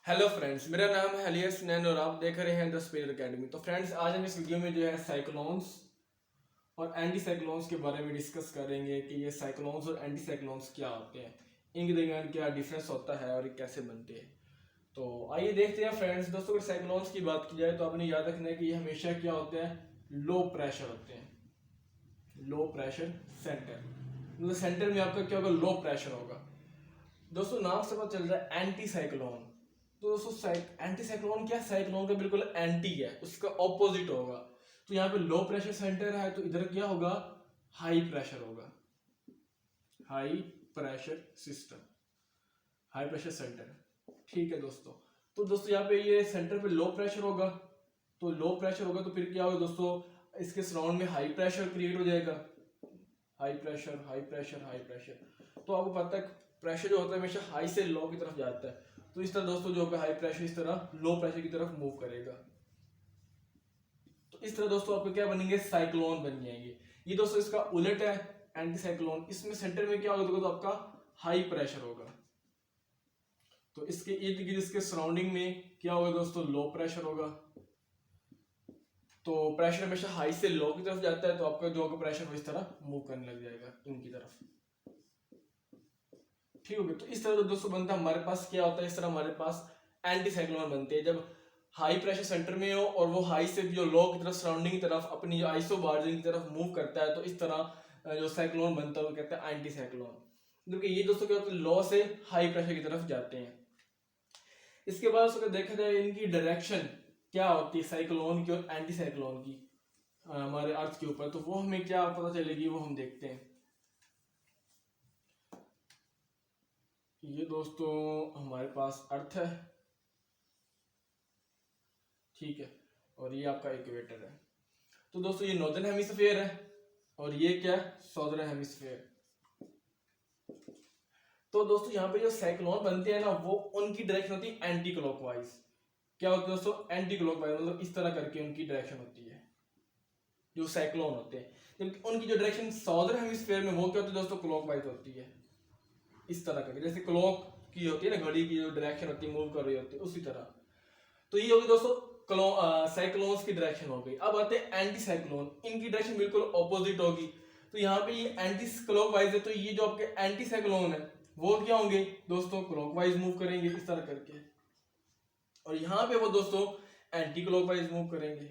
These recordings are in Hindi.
हेलो फ्रेंड्स, मेरा नाम है अलिया सुनैन और आप देख रहे हैं द स्पेयर एकेडमी। तो फ्रेंड्स, आज हम इस वीडियो में जो है साइक्लोन्स और एंटी साइक्लोन्स के बारे में डिस्कस करेंगे कि ये साइक्लोन्स और एंटी साइक्लोन्स क्या होते हैं, इनके दरमियान क्या डिफरेंस होता है और ये कैसे बनते हैं। तो आइए देखते हैं फ्रेंड्स। दोस्तों, अगर साइक्लोन्स की बात की जाए तो आपने याद रखना है कि ये हमेशा क्या होते हैं, लो प्रेशर होते हैं। लो प्रेशर सेंटर, मतलब सेंटर में आपका क्या होगा, लो प्रेशर होगा। दोस्तों, नाम से पता चल रहा है एंटी साइक्लोन। तो दोस्तों एंटी साइक्लोन क्या, साइक्लोन का बिल्कुल एंटी है, उसका ऑपोजिट होगा। तो यहाँ पे लो प्रेशर सेंटर है तो इधर क्या होगा, हाई प्रेशर होगा, high pressure system, high pressure centre. ठीक है दोस्तों। तो दोस्तों यहाँ पे ये सेंटर पे लो प्रेशर होगा, तो लो प्रेशर होगा तो फिर क्या होगा दोस्तों, इसके सराउंड में हाई प्रेशर क्रिएट हो जाएगा। High pressure, high pressure, high pressure. तो आपको पता है प्रेशर जो होता है हमेशा हाई से लो की तरफ जाता है। तो इस तरह दोस्तों जो हाई प्रेशर इस तरह लो प्रेशर की तरफ मूव करेगा। तो इस तरह दोस्तों आपके क्या बनेंगे, साइक्लोन बन जाएंगे। ये दोस्तों इसका उलट है, एंटी साइक्लोन। इसमें सेंटर में क्या होगा तो आपका हाई प्रेशर होगा, तो इसके इर्द गिर्द इसके सराउंडिंग में क्या होगा दोस्तों, लो प्रेशर होगा। तो प्रेशर हमेशा हाई से लो की तरफ जाता है, तो आपका जो होगा प्रेशर वो इस तरह मूव करने लग जाएगा इनकी तरफ। ठीक हो गया। तो इस तरह दोस्तों बनता है हमारे पास, क्या होता है, इस तरह हमारे पास एंटी साइक्लोन बनते हैं जब हाई प्रेशर सेंटर में हो और वो हाई से जो लो की तरफ सराउंडिंग की तरफ अपनी जो आइसोबार्जन की तरफ मूव करता है, तो इस तरह जो साइक्लोन बनता है वो कहते हैं एंटी साइक्लोन। क्योंकि ये दोस्तों क्या होता है, लो से हाई प्रेशर की तरफ जाते हैं। इसके बाद अगर देखा जाए इनकी डायरेक्शन क्या होती है साइक्लोन की और एंटी साइक्लोन की हमारे अर्थ के ऊपर, तो वो हमें क्या पता चलेगी वो हम देखते हैं। ये दोस्तों हमारे पास अर्थ है, ठीक है, और ये आपका इक्वेटर है। तो दोस्तों ये नॉर्दर्न हेमिस्फीयर है और ये क्या है, सॉदर्न हेमिस्फीयर। तो दोस्तों यहाँ पे जो साइक्लोन बनते हैं ना, वो उनकी डायरेक्शन होती है एंटी क्लॉकवाइज। क्या होती है दोस्तों, एंटी क्लॉकवाइज, मतलब इस तरह करके उनकी डायरेक्शन होती है जो साइक्लोन होते हैं। जबकि उनकी जो डायरेक्शन सॉदर्न हेमिस्फीयर में वो क्या होती है दोस्तों, क्लॉकवाइज होती है, इस तरह करके। जैसे क्लॉक की होती है ना, घड़ी की जो डायरेक्शन होती है, मूव कर रही होती है, उसी तरह। तो ये होगी दोस्तों साइक्लोन्स की डायरेक्शन हो गई। अब आते हैं एंटी साइक्लोन, इनकी डायरेक्शन बिल्कुल ऑपोजिट होगी। तो यहाँ पे ये एंटी क्लॉकवाइज है, तो ये जो आपके एंटी साइक्लोन है वो क्या होंगे दोस्तों, क्लॉकवाइज मूव करेंगे इस तरह करके। और यहाँ पे वो दोस्तों एंटी क्लॉकवाइज मूव करेंगे।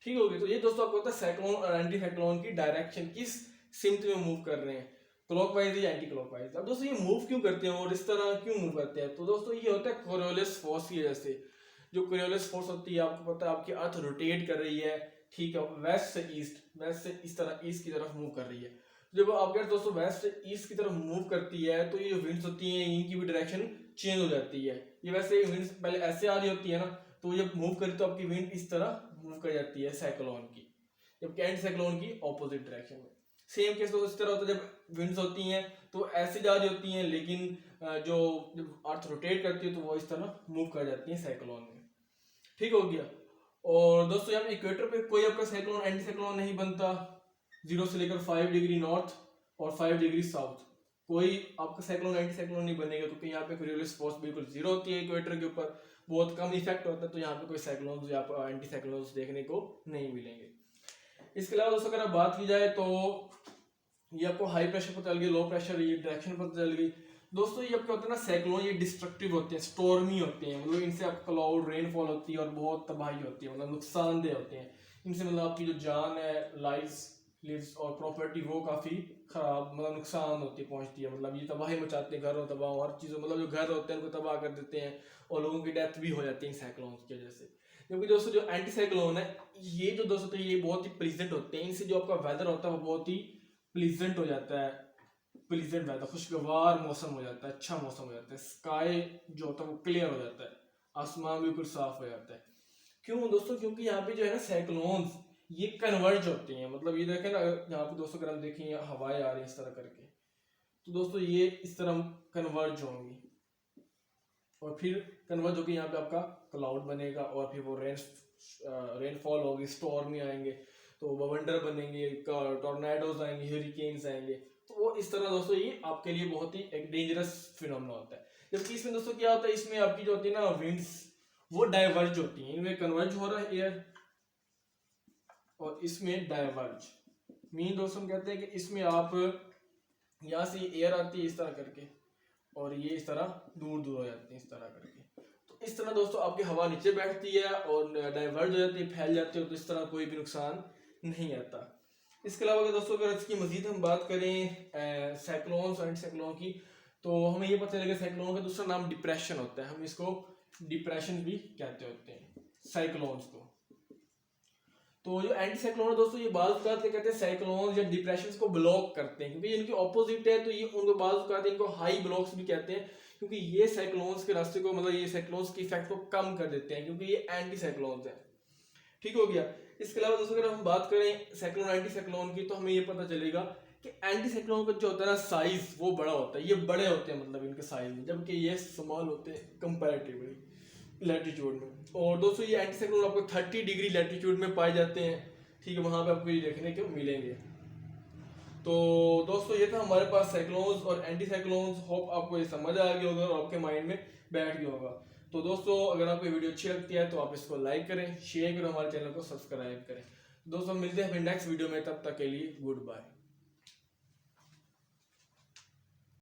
ठीक होगी। तो ये दोस्तों आपको पता है साइक्लोन और एंटी साइक्लोन की डायरेक्शन किस सिमत में मूव कर रहे हैं, क्लॉकवाइज या एंटी क्लॉकवाइज। अब दोस्तों ये मूव क्यों करते हैं और इस तरह क्यों मूव करते हैं, तो दोस्तों ये होता है कोरियोलिस फोर्स की वजह से। जो कोरियोलिस फोर्स होती है, आपको पता है आपकी अर्थ रोटेट कर रही है, ठीक है, वेस्ट से ईस्ट, वेस्ट से इस तरह ईस्ट की तरफ मूव कर रही है। जब आपके दोस्तों वेस्ट से ईस्ट की तरफ मूव करती है तो ये जो विंड्स होती हैं इनकी भी डायरेक्शन चेंज हो जाती है। ये वैसे विंड्स पहले ऐसे आ रही होती है ना, तो जब मूव करी तो आपकी विंड इस तरह मूव कर जाती है साइक्लोन की, जबकि एंटी साइक्लोन की ऑपोजिट डायरेक्शन में। सेम केस तो इस तरह होता है, जब विंड्स होती हैं तो ऐसे जा रही होती हैं, लेकिन जो जब अर्थ रोटेट करती है तो वो इस तरह मूव कर जाती है साइक्लोन में। ठीक हो गया। और दोस्तों यहाँ पे इक्वेटर पे कोई आपका साइक्लोन एंटी साइक्लोन नहीं बनता। 0 से लेकर 5 डिग्री नॉर्थ और 5 डिग्री साउथ कोई आपका साइक्लोन एंटी साइक्लोन नहीं बनेगा, क्योंकि यहाँ पे कोरियोलिस फोर्स बिल्कुल जीरो होती है इक्वेटर के ऊपर, बहुत कम इफेक्ट होता है। तो यहाँ पे कोई साइक्लोन या एंटी साइक्लोन देखने को नहीं मिलेंगे। इसके अलावा दोस्तों अगर बात की जाए तो ये आपको हाई प्रेशर पता चल गया, लो प्रेशर ये डायरेक्शन पता चल गई। दोस्तों ये आपके होते हैं ना साइक्लोन, ये डिस्ट्रक्टिव होते हैं, स्टॉर्मी होते हैं, मतलब इनसे आपका क्लाउड रेनफॉल होती है और बहुत तबाही होती है, मतलब नुकसानदेह होते हैं। इनसे मतलब आपकी जो जान है, लाइफ लिव्स और प्रॉपर्टी वो काफ़ी खराब, मतलब नुकसान होती पहुंचती है। मतलब ये तबाही मचाते हैं, घरों तबाह हर चीज़ों, मतलब जो घर होते हैं उनको तबाह कर देते हैं और लोगों की डेथ भी हो जाती है साइक्लोन की वजह से। क्योंकि दोस्तों जो एंटी साइक्लोन है ये जो दोस्तों ये बहुत ही प्लीजेंट होते हैं, इनसे जो आपका वेदर होता है वो बहुत ही प्लीजेंट हो जाता है, प्लीजेंट वेदर, खुशगवार मौसम हो जाता है, अच्छा मौसम हो जाता है, स्काई जो होता है वो क्लियर हो जाता है, आसमान बिल्कुल साफ हो जाता है। क्यों दोस्तों, क्योंकि यहाँ पे जो है ना साइक्लोन्स ये कन्वर्ज होते हैं। मतलब ये देखें ना, यहाँ पे दोस्तों अगर हम देखें हवाएं आ रही है इस तरह करके, तो दोस्तों ये इस तरह कन्वर्ज होंगी और फिर कन्वर्ज होकर यहाँ पे आपका क्लाउड बनेगा और फिर वो रेनफॉल होगी, स्टॉर्म आएंगे, तो बवंडर बनेंगे, टॉर्नेडोज आएंगे, हरिकेन्स आएंगे। तो वो इस तरह दोस्तों ये आपके लिए बहुत ही एक डेंजरस फिनोमेना होता है। जबकि इसमें दोस्तों क्या होता है, इसमें आपकी जो होती है ना विंड्स वो डाइवर्ज होती हैं, इनमें कन्वर्ज हो रहा है एयर और इसमें डाइवर्ज। मीन दोस्तों हम कहते हैं कि इसमें आप यहाँ से एयर आती है इस तरह करके और ये इस तरह दूर दूर हो जाती है इस तरह करके। तो इस तरह दोस्तों आपकी हवा नीचे बैठती है और डाइवर्ज हो जाती है, फैल जाती है, तो इस तरह कोई भी नुकसान नहीं आता। इसके अलावा अगर दोस्तों अगर इसकी मजीद हम बात करें साइक्लोन्स और एंटी साइक्लोन की, तो हमें ये पता चलेगा साइक्लोन का दूसरा नाम डिप्रेशन होता है, हम इसको डिप्रेशन भी कहते होते हैं साइक्लोन्स को। तो जो एंटी साइक्लोन है दोस्तों, ये बाल कहते हैं साइक्लोन या डिप्रेशन को ब्लॉक करते हैं, क्योंकि इनकी ऑपोजिट है, तो ये उनको बाल कहते हैं, इनको हाई ब्लॉक्स भी कहते हैं, क्योंकि ये साइक्लोन्स के रास्ते को मतलब ये साइक्लोन्स की इफेक्ट को कम कर देते हैं, क्योंकि ये एंटी साइक्लोन्स है। ठीक हो गया। इसके अलावा दोस्तों अगर हम बात करें साइक्लोन एंटी साइक्लोन की, तो हमें ये पता चलेगा कि एंटी साइक्लोन का जो होता है ना साइज वो बड़ा होता है, ये बड़े होते हैं मतलब इनके साइज में, जबकि ये स्मॉल होते हैं कंपैरेटिवली लैटिट्यूड में। और दोस्तों ये एंटी साइक्लोन आपको 30 डिग्री लैटिट्यूड में पाए जाते हैं, ठीक है, वहां पे आपको ये देखने को मिलेंगे। तो दोस्तों ये था हमारे पास साइक्लोन्स और एंटी साइक्लोन्स। होप आपको ये समझ आ गया होगा और आपके माइंड में बैठ गया होगा। तो दोस्तों अगर आपको वीडियो अच्छी लगती है तो आप इसको लाइक करें, शेयर करें, हमारे चैनल को सब्सक्राइब करें। दोस्तों मिलते हैं फिर नेक्स्ट वीडियो में, तब तक के लिए गुड बाय।